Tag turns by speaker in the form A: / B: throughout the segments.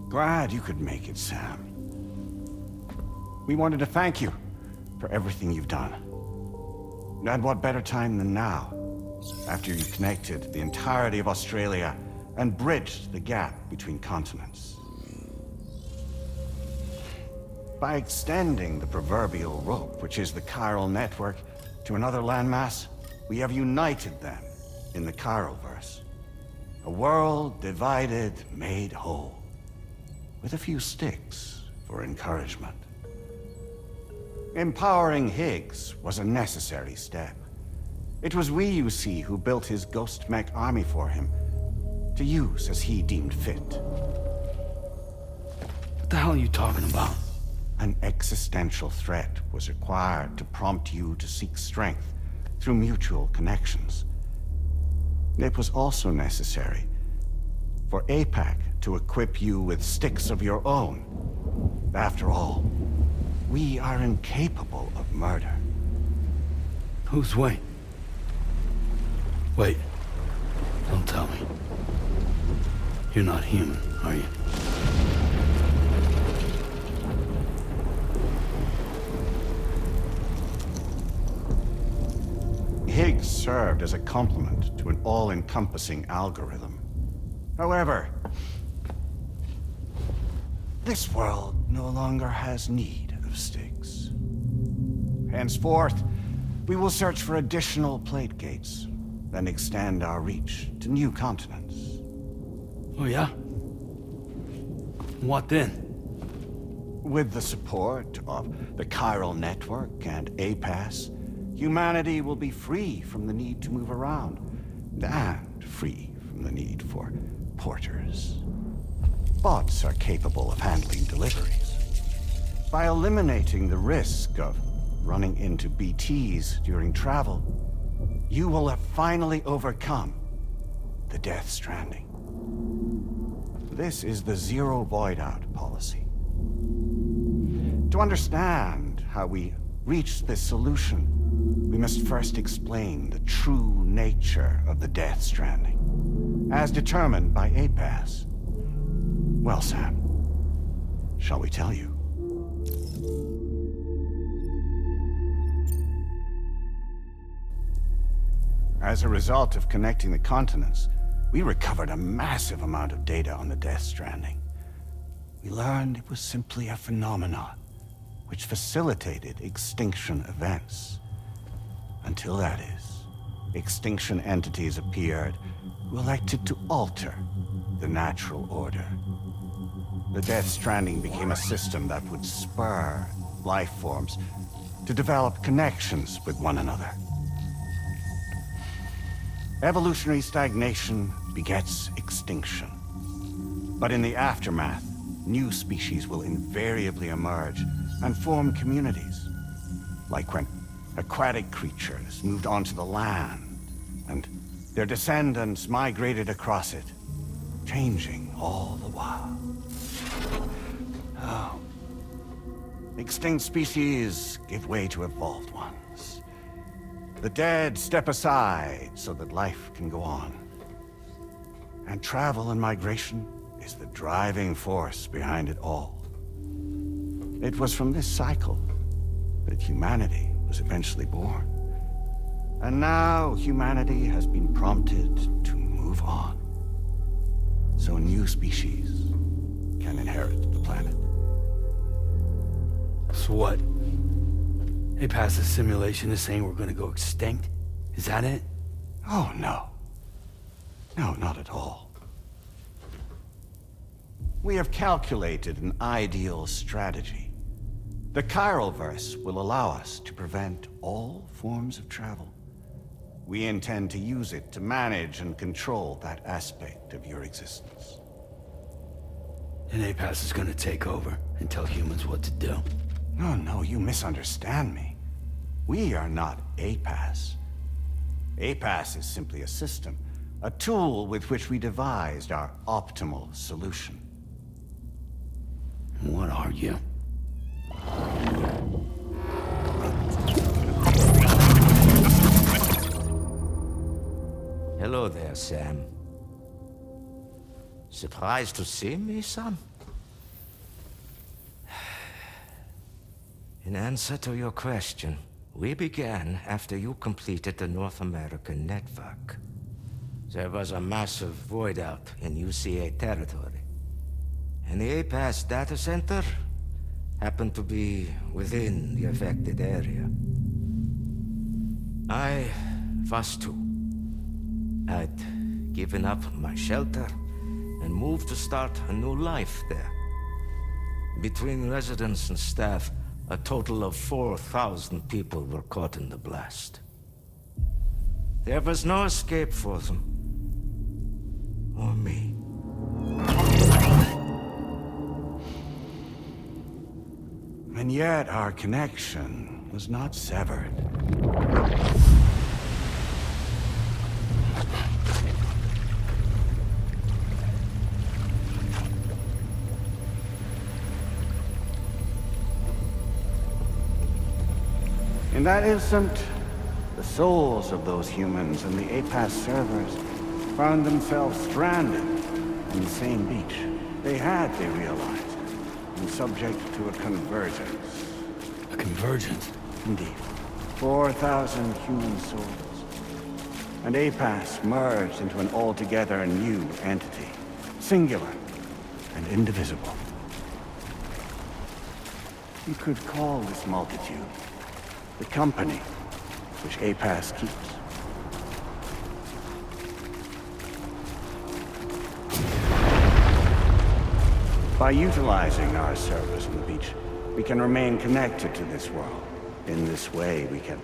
A: Glad you could make it, Sam. We wanted to thank you for everything you've done. And what better time than now, after you connected the entirety of Australia and bridged the gap between continents. By extending the proverbial rope, which is the chiral network, to another landmass, we have united them in the Chiralverse. A world divided, made whole. With a few sticks for encouragement. Empowering Higgs was a necessary step. It was we, you see, who built his ghost mech army for him, to use as he deemed fit.
B: What the hell are you talking about?
A: An existential threat was required to prompt you to seek strength through mutual connections. It was also necessary for APAC to equip you with sticks of your own. After all, we are incapable of murder.
B: Who's Wayne? Wait. Don't tell me. You're not human, are you?
A: Higgs served as a complement to an all-encompassing algorithm. However, this world no longer has need of sticks. Henceforth, we will search for additional plate gates, then extend our reach to new continents.
B: Oh yeah? What then?
A: With the support of the chiral network and APAC, humanity will be free from the need to move around, and free from the need for porters. Bots are capable of handling deliveries. By eliminating the risk of running into BTs during travel, you will have finally overcome the Death Stranding. This is the Zero Void-Out policy. To understand how we reached this solution, we must first explain the true nature of the Death Stranding, as determined by APAC. Well, Sam, shall we tell you? As a result of connecting the continents, we recovered a massive amount of data on the Death Stranding. We learned it was simply a phenomenon which facilitated extinction events. Until that is, extinction entities appeared who elected to alter the natural order. The Death Stranding became a system that would spur life forms to develop connections with one another. Evolutionary stagnation begets extinction. But in the aftermath, new species will invariably emerge and form communities. Like when aquatic creatures moved onto the land, and their descendants migrated across it, changing all the while. Oh. Extinct species give way to evolved ones. The dead step aside so that life can go on. And travel and migration is the driving force behind it all. It was from this cycle that humanity was eventually born. And now humanity has been prompted to move on. So new species can inherit the planet.
B: So what? They passed a simulation is saying we're gonna go extinct? Is that it?
A: Oh, no. No, not at all. We have calculated an ideal strategy. The Chiralverse will allow us to prevent all forms of travel. We intend to use it to manage and control that aspect of your existence.
B: And APAC is gonna take over and tell humans what to do.
A: No, you misunderstand me. We are not APAS. APAS is simply a system, a tool with which we devised our optimal solution.
B: What are you?
C: Hello there, Sam. Surprised to see me, son? In answer to your question, we began after you completed the North American network. There was a massive void out in UCA territory, and the APAS data center happened to be within the affected area. I was too. I'd given up my shelter and moved to start a new life there. Between residents and staff, a total of 4,000 people were caught in the blast. There was no escape for them. Or me.
A: And yet our connection was not severed. In that instant, the souls of those humans and the APAS servers found themselves stranded on the same beach. They realized, been subject to a convergence.
B: A convergence?
A: Indeed. 4,000 human souls. And APAS merged into an altogether new entity. Singular and indivisible. You could call this multitude the company which APAS keeps. By utilizing our service on the beach, we can remain connected to this world. In this way, we can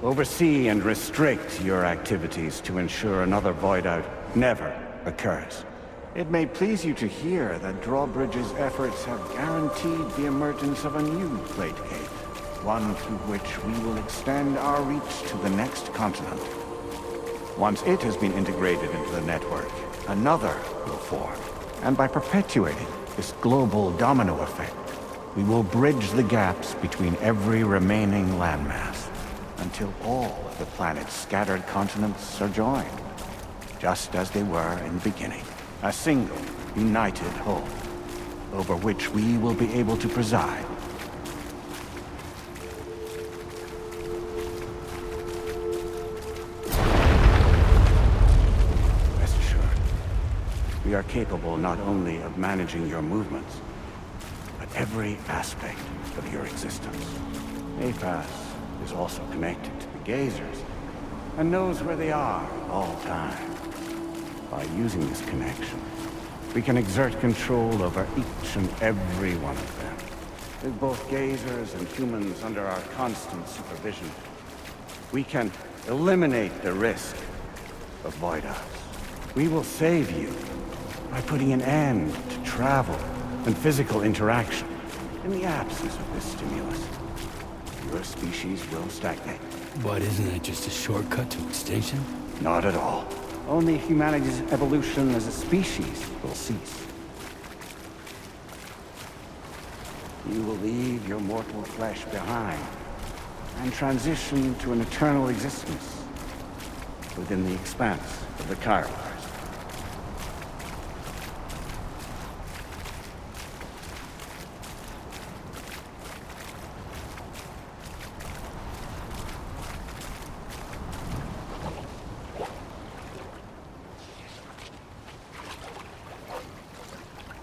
A: oversee and restrict your activities to ensure another void out never occurs. It may please you to hear that Drawbridge's efforts have guaranteed the emergence of a new plate gate. One through which we will extend our reach to the next continent. Once it has been integrated into the network, another will form. And by perpetuating this global domino effect, we will bridge the gaps between every remaining landmass until all of the planet's scattered continents are joined, just as they were in the beginning. A single, united whole, over which we will be able to preside. We are capable not only of managing your movements, but every aspect of your existence. APAS is also connected to the gazers, and knows where they are at all times. By using this connection, we can exert control over each and every one of them. With both gazers and humans under our constant supervision, we can eliminate the risk of void outs. We will save you by putting an end to travel and physical interaction. In the absence of this stimulus, your species will stagnate.
B: But isn't that just a shortcut to extinction?
A: Not at all. Only humanity's evolution as a species will cease. You will leave your mortal flesh behind and transition to an eternal existence within the expanse of the Chiral.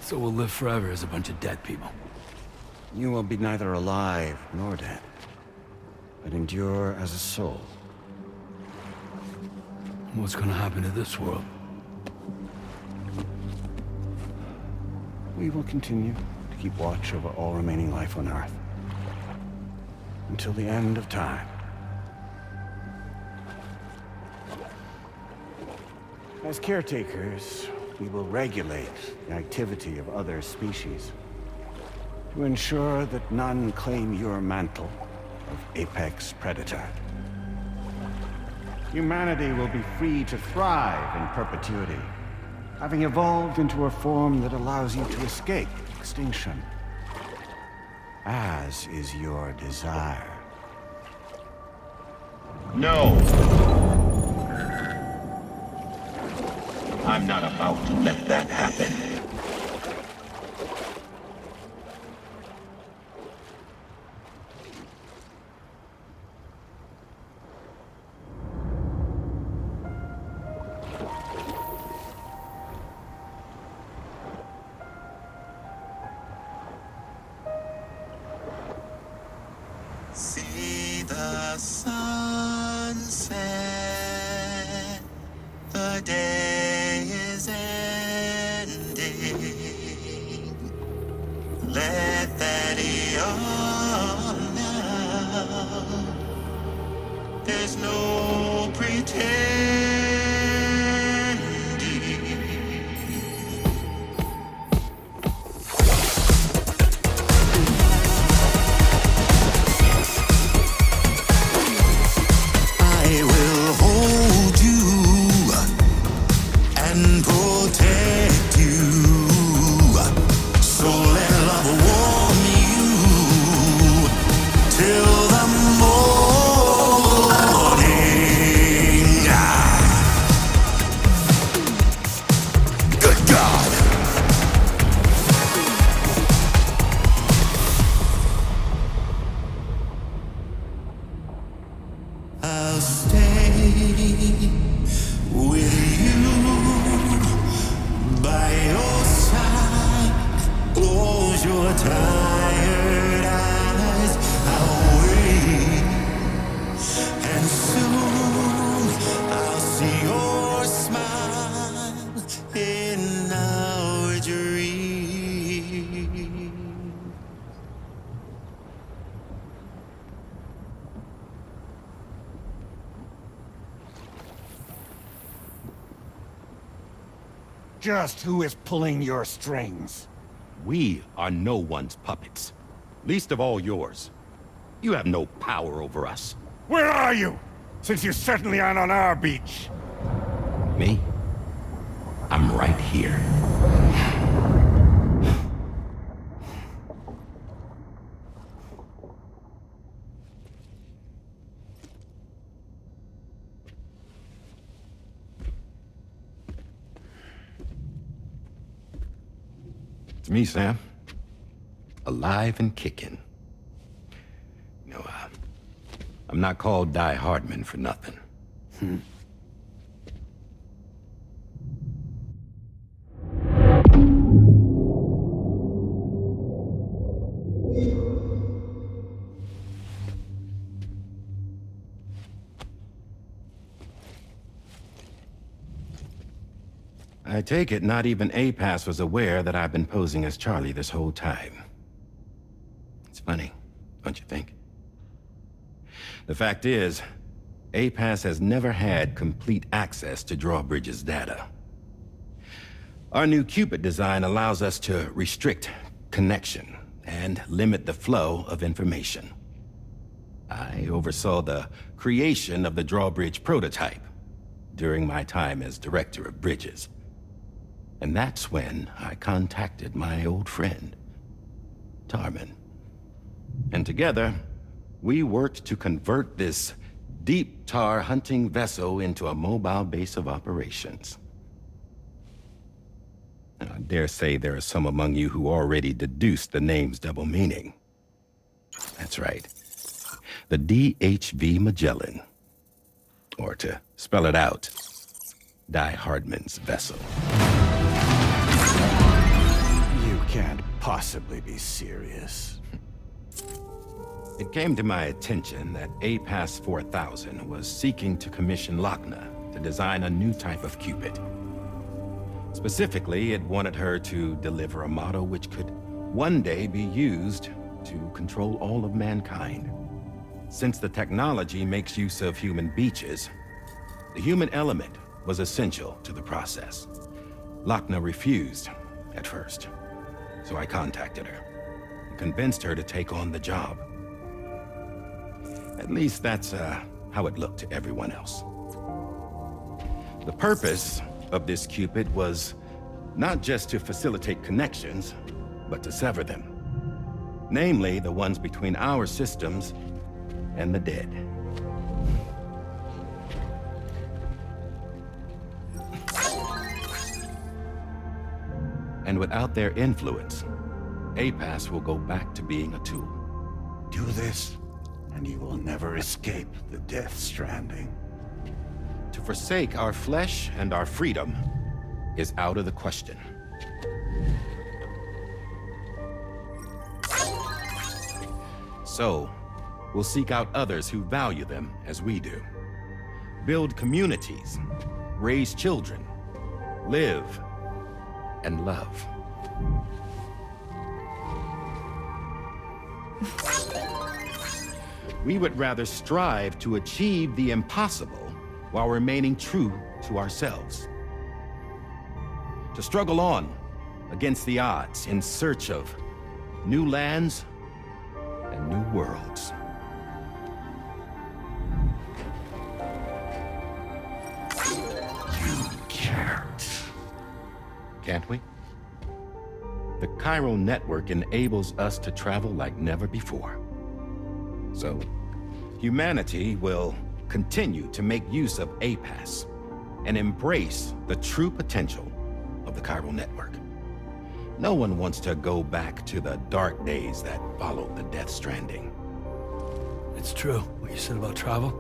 B: So we'll live forever as a bunch of dead people.
A: You will be neither alive nor dead, but endure as a soul.
B: What's gonna happen to this world?
A: We will continue to keep watch over all remaining life on Earth. Until the end of time. As caretakers, we will regulate the activity of other species to ensure that none claim your mantle of apex predator. Humanity will be free to thrive in perpetuity, having evolved into a form that allows you to escape extinction, as is your desire.
D: No! I'm not about to let that happen.
E: See the sunset, the day is ending. Let that yawn now. There's no pretending. I will hold you and protect you. So let love warm you till the morning. Good God. I'll stay with you by your side. Close your tired eyes. I'll wait, and soon I'll see your smile in our dream.
A: Just who is pulling your strings?
F: We are no one's puppets. Least of all yours. You have no power over us.
A: Where are you? Since you certainly aren't on our beach.
F: Me? I'm right here. It's me, Sam. Alive and kicking. I'm not called Die Hardman for nothing. I take it not even APAC was aware that I've been posing as Charlie this whole time. It's funny, don't you think? The fact is, APAC has never had complete access to Drawbridge's data. Our new Cupid design allows us to restrict connection and limit the flow of information. I oversaw the creation of the Drawbridge prototype during my time as Director of Bridges. And that's when I contacted my old friend, Tarman. And together, we worked to convert this deep tar hunting vessel into a mobile base of operations. Now, I dare say there are some among you who already deduced the name's double meaning. That's right. The DHV Magellan. Or to spell it out, Die Hardman's vessel.
A: You can't possibly be serious.
F: It came to my attention that APAC 4000 was seeking to commission Lochna to design a new type of Cupid. Specifically, it wanted her to deliver a model which could one day be used to control all of mankind. Since the technology makes use of human beaches, the human element was essential to the process. Lochna refused at first, so I contacted her and convinced her to take on the job. At least that's how it looked to everyone else. The purpose of this Cupid was not just to facilitate connections, but to sever them. Namely, the ones between our systems and the dead. And without their influence, APAC will go back to being a tool.
A: Do this, and you will never escape the death stranding.
F: To forsake our flesh and our freedom is out of the question. So, we'll seek out others who value them as we do. Build communities, raise children, live, and love. We would rather strive to achieve the impossible while remaining true to ourselves. To struggle on against the odds in search of new lands and new worlds.
A: You can't.
F: Can't we? The chiral network enables us to travel like never before. So, humanity will continue to make use of APAC and embrace the true potential of the chiral network. No one wants to go back to the dark days that followed the Death Stranding.
B: It's true, what you said about travel.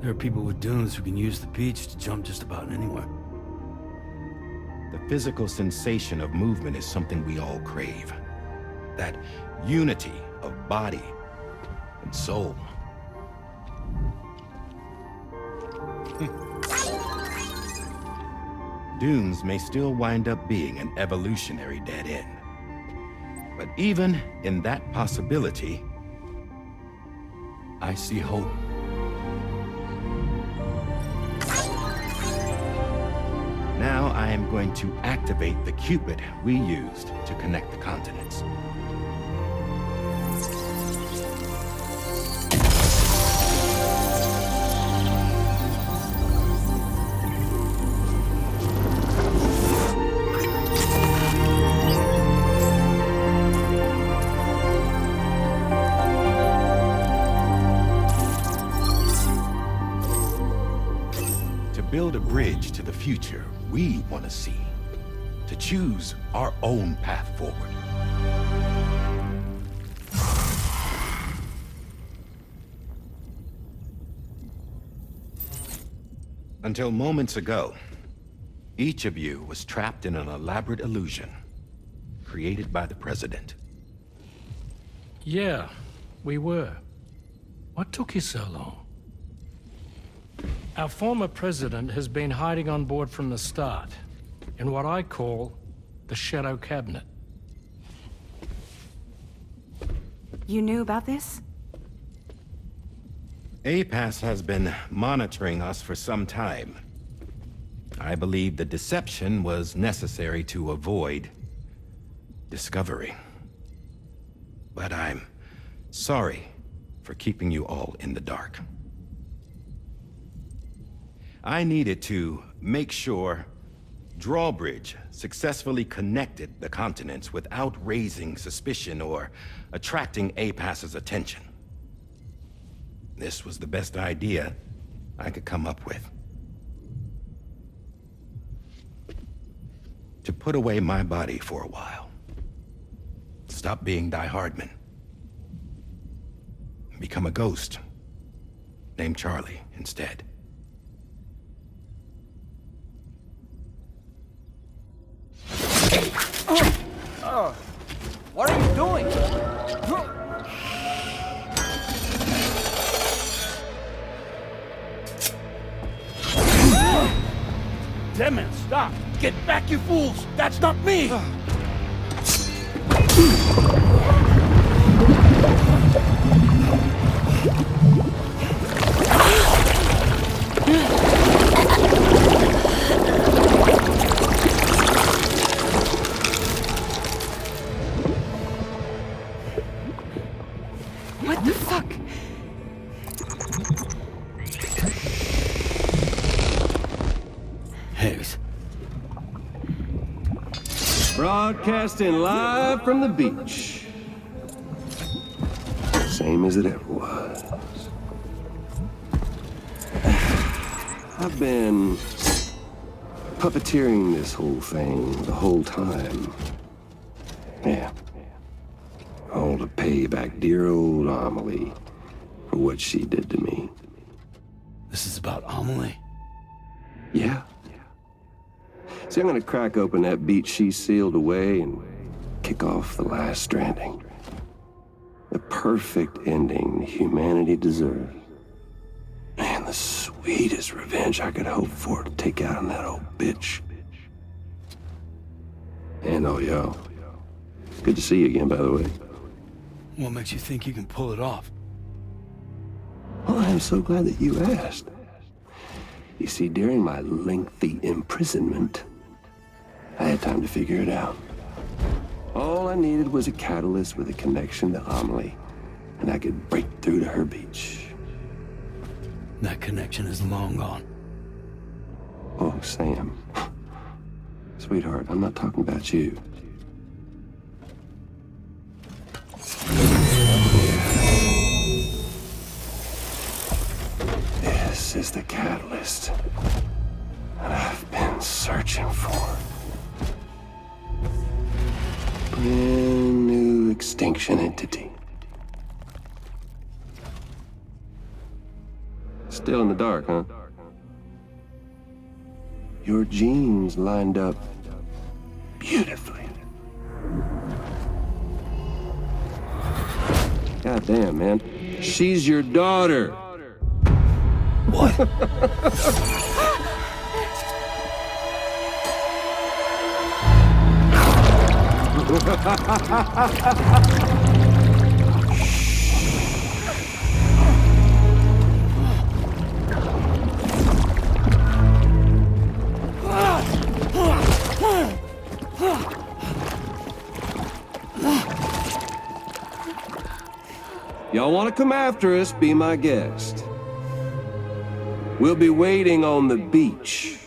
B: There are people with dunes who can use the beach to jump just about anywhere.
F: The physical sensation of movement is something we all crave. That unity of body and soul. Dunes may still wind up being an evolutionary dead end. But even in that possibility, I see hope. Now I am going to activate the Cupid we used to connect the continents. Build a bridge to the future we want to see, to choose our own path forward. Until moments ago, each of you was trapped in an elaborate illusion created by the President.
G: Yeah, we were. What took you so long? Our former president has been hiding on board from the start, in what I call the Shadow Cabinet.
H: You knew about this?
F: APAC has been monitoring us for some time. I believe the deception was necessary to avoid discovery. But I'm sorry for keeping you all in the dark. I needed to make sure Drawbridge successfully connected the continents without raising suspicion or attracting APAC's attention. This was the best idea I could come up with. To put away my body for a while. Stop being Die Hardman. Become a ghost. Named Charlie instead.
I: What are you doing?
B: Damn it, stop! Get back, you fools! That's not me!
H: What the fuck?
I: Broadcasting live from the beach. Same as it ever was. I've been puppeteering this whole thing the whole time. Yeah. All to pay back dear old Amelie for what she did to me.
B: This is about Amelie?
I: Yeah. See, I'm gonna crack open that beach she sealed away and kick off the last Stranding. The perfect ending humanity deserves. And the sweetest revenge I could hope for to take out on that old bitch. And oh, y'all. Good to see you again, by the way.
B: What makes you think you can pull it off?
I: Well, I'm so glad that you asked. You see, during my lengthy imprisonment, I had time to figure it out. All I needed was a catalyst with a connection to Amelie, and I could break through to her beach.
B: That connection is long gone.
I: Oh, Sam. Sweetheart, I'm not talking about you. This is the catalyst that I've been searching for. Brand new extinction entity. Still in the dark, huh? Your genes lined up beautifully. God damn, man. She's your daughter.
B: What?
I: Y'all want to come after us, be my guest. We'll be waiting on the beach.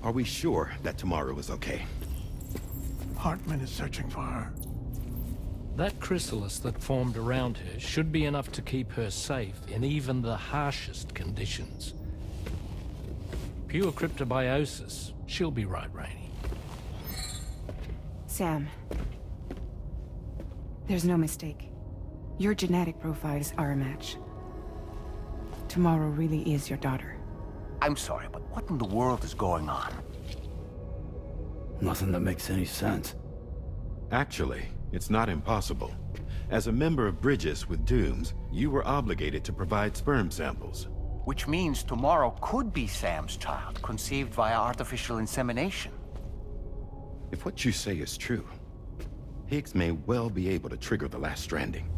F: Are we sure that tomorrow is okay?
J: Hartman is searching for her.
G: That chrysalis that formed around her should be enough to keep her safe in even the harshest conditions. Pure cryptobiosis. She'll be right, Rainey.
H: Sam. There's no mistake. Your genetic profiles are a match. Tomorrow really is your daughter.
A: I'm sorry, but what in the world is going on?
B: Nothing that makes any sense.
F: Actually, it's not impossible. As a member of Bridges with Dooms, you were obligated to provide sperm samples.
A: Which means tomorrow could be Sam's child, conceived via artificial insemination.
F: If what you say is true, Higgs may well be able to trigger the last Stranding.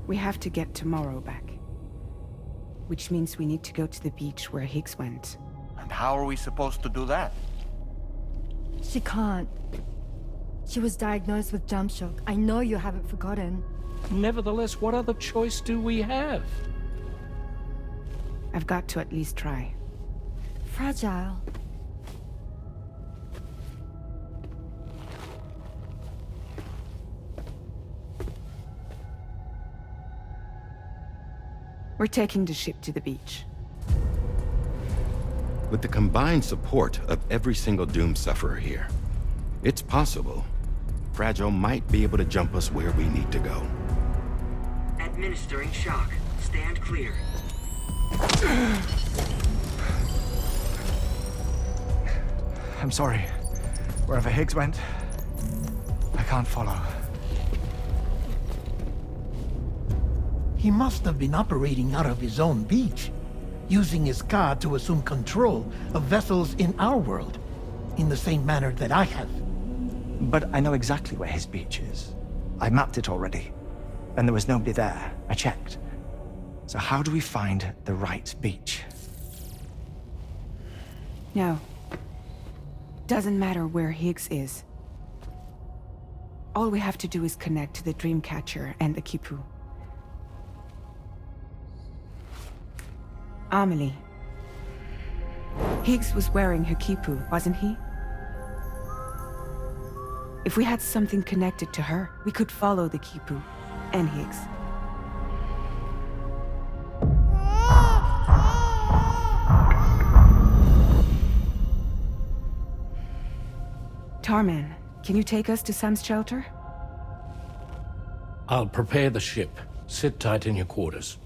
H: We have to get tomorrow back. Which means we need to go to the beach where Higgs went.
A: And how are we supposed to do that?
K: She can't. She was diagnosed with jump shock. I know you haven't forgotten.
G: Nevertheless, what other choice do we have?
H: I've got to at least try.
K: Fragile.
H: We're taking the ship to the beach.
F: With the combined support of every single Doom sufferer here, it's possible Fragile might be able to jump us where we need to go.
L: Administering shock. Stand clear.
J: I'm sorry. Wherever Higgs went, I can't follow. He must have been operating out of his own beach, using his car to assume control of vessels in our world, in the same manner that I have.
M: But I know exactly where his beach is. I mapped it already. and there was nobody there. I checked. So how do we find the right beach?
H: No. Doesn't matter where Higgs is. All we have to do is connect to the Dreamcatcher and the Kipu. Amelie. Higgs was wearing her Kipu, wasn't he? If we had something connected to her, we could follow the Kipu and Higgs. Tarman, can you take us to Sam's shelter?
G: I'll prepare the ship. Sit tight in your quarters.